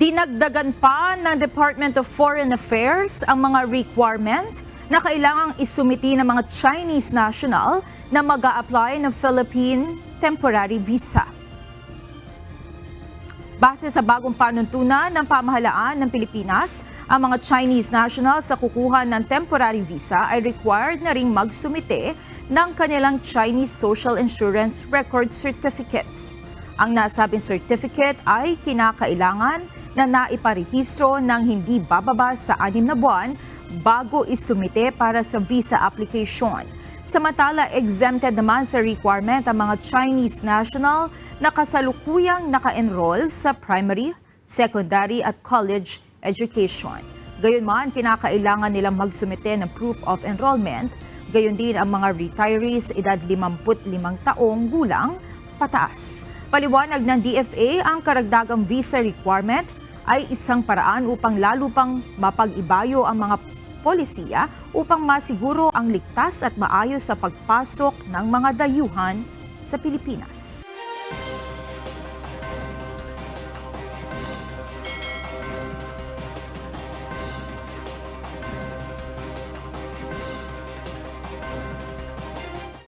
Dinagdagan pa ng Department of Foreign Affairs ang mga requirement na kailangang isumiti ng mga Chinese national na mag-a-apply ng Philippine temporary visa. Base sa bagong panuntunan ng pamahalaan ng Pilipinas, ang mga Chinese nationals sa kukuha ng temporary visa ay required na ring magsumite ng kanilang Chinese Social Insurance Record Certificates. Ang nasabing certificate ay kinakailangan na naiparehistro ng hindi bababa sa 6 na buwan bago isumite para sa visa application. Samantala, exempted naman sa requirement ang mga Chinese national na kasalukuyang naka-enroll sa primary, secondary at college education. Gayunman, kinakailangan nilang magsumite ng proof of enrollment, gayon din ang mga retirees edad 55 taong gulang pataas. Paliwanag ng DFA, ang karagdagang visa requirement ay isang paraan upang lalo pang mapag-ibayo ang mga polisiya upang masiguro ang ligtas at maayos sa pagpasok ng mga dayuhan sa Pilipinas.